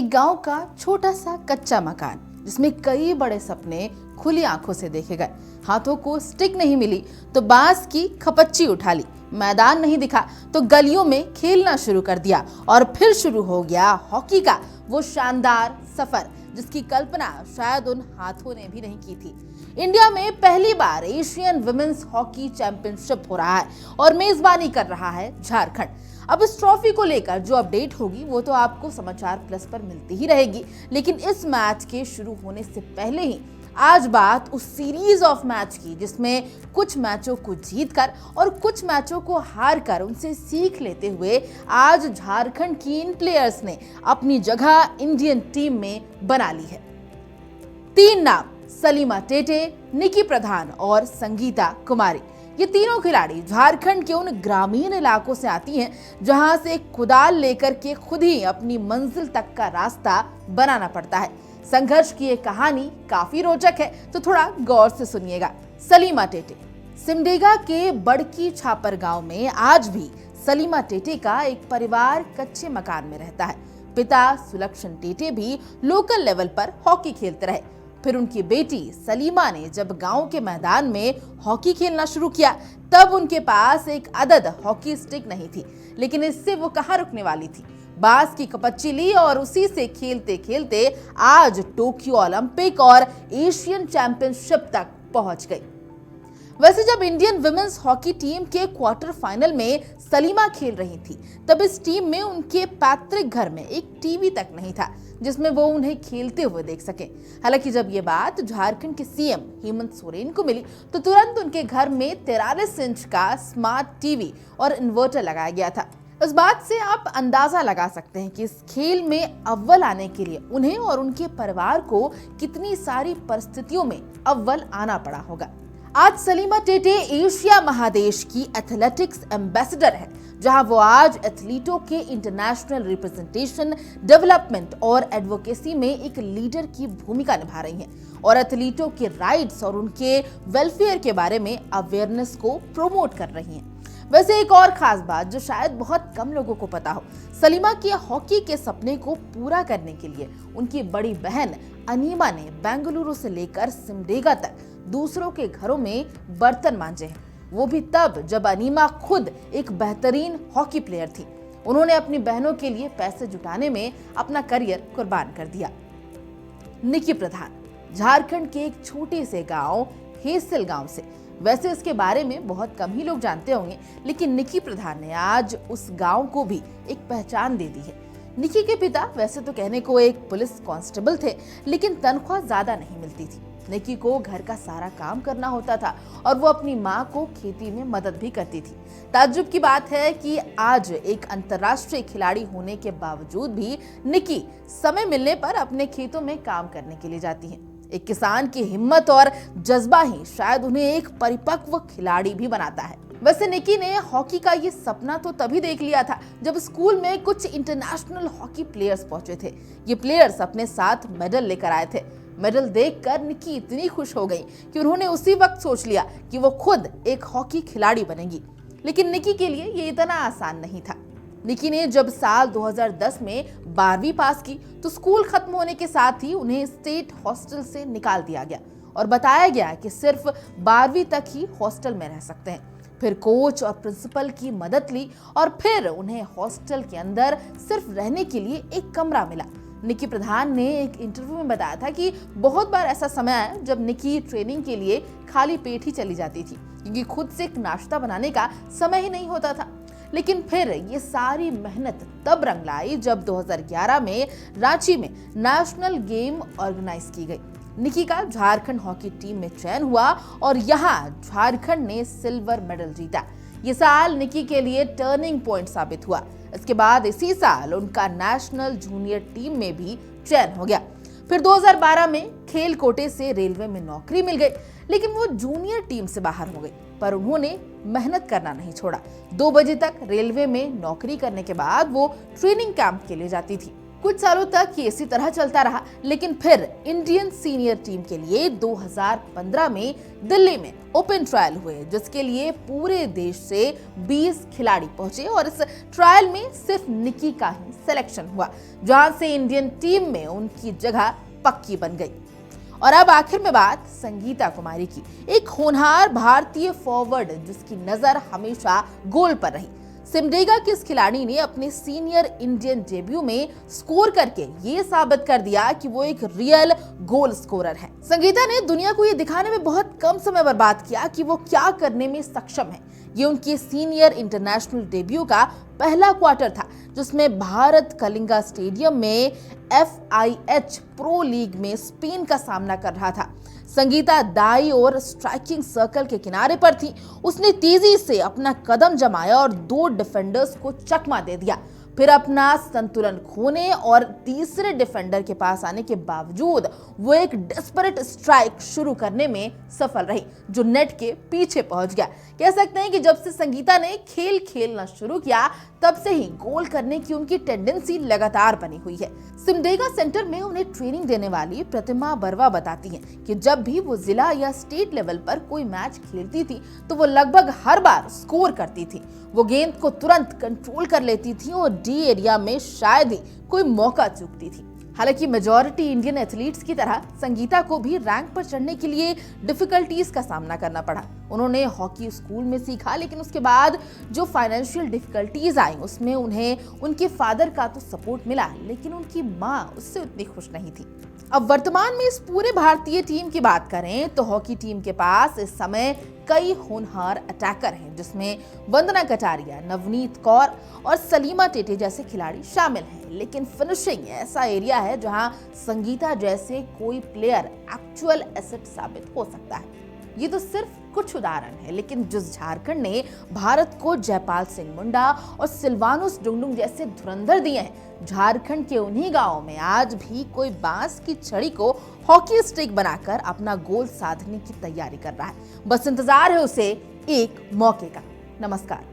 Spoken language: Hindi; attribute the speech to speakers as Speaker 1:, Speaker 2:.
Speaker 1: एक गांव का छोटा सा कच्चा मकान जिसमें कई बड़े सपने खुली आंखों से देखे गए। हाथों को स्टिक नहीं मिली तो बांस की खपच्ची उठा ली, मैदान नहीं दिखा तो गलियों में खेलना शुरू कर दिया और फिर शुरू हो गया हॉकी का वो शानदार सफर जिसकी कल्पना शायद उन हाथों ने भी नहीं की थी। इंडिया में पहली बार एशियन विमेंस हॉकी चैंपियनशिप हो रहा है और मेजबानी कर रहा है झारखंड। अब इस ट्रॉफी को लेकर जो अपडेट होगी वो तो आपको समाचार प्लस पर मिलती ही रहेगी, लेकिन इस मैच के शुरू होने से पहले ही आज बात उस सीरीज ऑफ मैच की जिसमें कुछ मैचों को जीतकर और कुछ मैचों को हार कर उनसे सीख लेते हुए आज झारखंड की इन प्लेयर्स ने अपनी जगह इंडियन टीम में बना ली है। 3 नाम, सलीमा टेटे, निकी प्रधान और संगीता कुमारी। ये तीनों खिलाड़ी झारखंड के उन ग्रामीण इलाकों से आती हैं जहां से कुदाल लेकर के खुद ही अपनी मंजिल तक का रास्ता बनाना पड़ता है। संघर्ष की ये कहानी काफी रोचक है, तो थोड़ा गौर से सुनिएगा। सलीमा टेटे। सिमडेगा के बड़की छापर गांव में आज भी सलीमा टेटे का एक परिवार कच्चे मकान में रहता है। पिता सुलक्षण टेटे भी लोकल लेवल पर हॉकी खेलते रहे। फिर उनकी बेटी सलीमा ने जब गांव के मैदान में हॉकी खेलना शुरू किया तब उनके पास एक अदद हॉकी स्टिक नहीं थी, लेकिन इससे वो कहां रुकने वाली थी। बांस की कपच्ची ली और उसी से खेलते खेलते आज टोक्यो ओलंपिक और एशियन चैंपियनशिप तक पहुंच गई। वैसे जब इंडियन विमेंस हॉकी टीम के क्वार्टर फाइनल में सलीमा खेल रही थी तब इस टीम में उनके पैतृक घर में एक टीवी तक नहीं था जिसमें वो उन्हें खेलते हुए देख सके। हालांकि जब ये बात झारखंड के सीएम हेमंत सोरेन को मिली तो तुरंत उनके घर में 43 इंच का स्मार्ट टीवी और इन्वर्टर लगाया गया था। इस बात से आप अंदाजा लगा सकते हैं कि इस खेल में अव्वल आने के लिए उन्हें और उनके परिवार को कितनी सारी परिस्थितियों में अव्वल आना पड़ा होगा। आज सलीमा टेटे एशिया महादेश की एथलेटिक्स एम्बेसडर है, जहां वो आज एथलीटों के इंटरनेशनल रिप्रेजेंटेशन, डेवलपमेंट और एडवोकेसी में एक लीडर की भूमिका निभा रही हैं और एथलीटों के राइट्स और उनके वेलफेयर के बारे में अवेयरनेस को प्रमोट कर रही हैं। वैसे एक और खास बात जो शायद बहुत कम लोगों को पता हो, सलीमा के हॉकी के सपने को पूरा करने के लिए उनकी बड़ी बहन अनीमा ने बेंगलुरु से लेकर सिमडेगा तक दूसरों के घरों में बर्तन मांजे हैं। वो भी तब जब अनीमा खुद एक बेहतरीन हॉकी प्लेयर थी। उन्होंने अपनी बहनों के लिए पैसे जुटाने में अपना करियर कुर्बान कर दिया। निकी प्रधान, झारखंड के एक छोटे से गांव हेसल गांव से। वैसे इसके बारे में बहुत कम ही लोग जानते होंगे, लेकिन निकी प्रधान ने आज उस गांव को भी एक पहचान दे दी है। निकी के पिता वैसे तो कहने को एक पुलिस कांस्टेबल थे, लेकिन तनख्वाह ज्यादा नहीं मिलती थी। निकी को घर का सारा काम करना होता था और वो अपनी माँ को खेती में मदद भी करती थी। ताज्जुब की बात है कि आज एक अंतर्राष्ट्रीय खिलाड़ी होने के बावजूद भी निकी समय मिलने पर अपने खेतों में काम करने के लिए जाती हैं। एक किसान की हिम्मत और जज्बा ही शायद उन्हें एक परिपक्व खिलाड़ी भी बनाता है। वैसे निकी ने हॉकी का ये सपना तो तभी देख लिया था जब स्कूल में कुछ इंटरनेशनल हॉकी प्लेयर्स पहुंचे थे। ये प्लेयर्स अपने साथ मेडल लेकर आए थे। मेडल देखकर निकी इतनी खुश हो गई कि उन्होंने उसी वक्त सोच लिया कि वो खुद एक हॉकी खिलाड़ी बनेगी। लेकिन निकी के लिए ये इतना आसान नहीं था। निकी ने जब साल 2010 में 12वीं पास की तो स्कूल खत्म होने के साथ ही उन्हें स्टेट हॉस्टल से निकाल दिया गया और बताया गया कि सिर्फ 12वीं तक ही हॉस्टल में रह सकते हैं। फिर कोच और प्रिंसिपल की मदद ली और फिर उन्हें हॉस्टल के अंदर सिर्फ रहने के लिए एक कमरा मिला। निकी प्रधान ने एक इंटरव्यू में बताया था कि बहुत बार ऐसा समय आया जब निकी ट्रेनिंग के लिए खाली पेट ही चली जाती थी क्योंकि खुद से एक नाश्ता बनाने का समय ही नहीं होता था। लेकिन फिर ये सारी मेहनत तब रंग लाई जब 2011 में रांची में नेशनल गेम ऑर्गेनाइज की गई। निकी का झारखंड हॉकी टीम में चयन हुआ और यहाँ झारखंड ने सिल्वर मेडल जीता। ये साल निकी के लिए टर्निंग पॉइंट साबित हुआ। इसके बाद इसी साल उनका नेशनल जूनियर टीम में भी चयन हो गया। फिर 2012 में खेल कोटे से रेलवे में नौकरी मिल गई, लेकिन वो जूनियर टीम से बाहर हो गई। पर उन्होंने मेहनत करना नहीं छोड़ा। 2 बजे तक रेलवे में नौकरी करने के बाद वो ट्रेनिंग कैंप के लिए जाती थी। कुछ सालों तक ये इसी तरह चलता रहा, लेकिन फिर इंडियन सीनियर टीम के लिए 2015 में दिल्ली में ओपन ट्रायल हुए, जिसके लिए पूरे देश से 20 खिलाड़ी पहुंचे और इस ट्रायल में सिर्फ निकी का ही सिलेक्शन हुआ, जहां से इंडियन टीम में उनकी जगह पक्की बन गई। और अब आखिर में बात संगीता कुमारी की, एक होनहार भारतीय फॉरवर्ड जिसकी नजर हमेशा गोल पर रही। सिमडेगा की इस खिलाड़ी ने अपने सीनियर इंडियन डेब्यू में स्कोर करके ये साबित कर दिया कि वो एक रियल गोल स्कोरर है। संगीता ने दुनिया को ये दिखाने में बहुत कम समय बर्बाद किया कि वो क्या करने में सक्षम है। ये उनके सीनियर इंटरनेशनल डेब्यू का पहला क्वार्टर था, जिसमें भारत कलिंगा स्टेडियम में FIH प्रो लीग में स्पेन का सामना कर रहा था। संगीता दाई और स्ट्राइकिंग सर्कल के किनारे पर थी। उसने तेजी से अपना कदम जमाया और 2 डिफेंडर्स को चकमा दे दिया। फिर अपना संतुलन खोने और तीसरे डिफेंडर के पास आने के बावजूद वो एक डेस्परेट स्ट्राइक शुरू करने में सफल रही, जो नेट के पीछे पहुंच गया। कह सकते हैं कि जब से संगीता ने खेल खेलना शुरू किया, तब से ही गोल करने की उनकी टेंडेंसी लगातार बनी हुई है। सिमडेगा सेंटर में उन्हें ट्रेनिंग देने वाली प्रतिमा बरवा बताती हैं कि जब भी वो जिला या स्टेट लेवल पर कोई मैच खेलती थी, तो वो लगभग हर बार स्कोर करती थी। वो गेंद को तुरंत कंट्रोल कर लेती थी और डी एरिया में शायद ही कोई मौका चूकती थी। हालांकि मेजॉरिटी इंडियन एथलीट्स की तरह संगीता को भी रैंक पर चढ़ने के लिए डिफिकल्टीज का सामना करना पड़ा। उन्होंने हॉकी स्कूल में सीखा, लेकिन उसके बाद जो फाइनेंशियल डिफिकल्टीज आई उसमें उन्हें उनके फादर का तो सपोर्ट मिला, लेकिन उनकी माँ उससे उतनी खुश नहीं थी। अब वर्तमान में इस पूरे भारतीय टीम की बात करें तो हॉकी टीम के पास इस समय कई होनहार अटैकर हैं, जिसमें वंदना कटारिया, नवनीत कौर और सलीमा टेटे जैसे खिलाड़ी शामिल हैं। लेकिन फिनिशिंग ऐसा एरिया है जहां संगीता जैसे कोई प्लेयर एक्चुअल एसेट साबित हो सकता है। ये तो सिर्फ कुछ उदाहरण है, लेकिन जिस झारखंड ने भारत को जयपाल सिंह मुंडा और सिल्वानुस डुंगडुंग जैसे धुरंधर दिए हैं, झारखंड के उन्हीं गांवों में आज भी कोई बांस की छड़ी को हॉकी स्टिक बनाकर अपना गोल साधने की तैयारी कर रहा है। बस इंतजार है उसे एक मौके का। नमस्कार।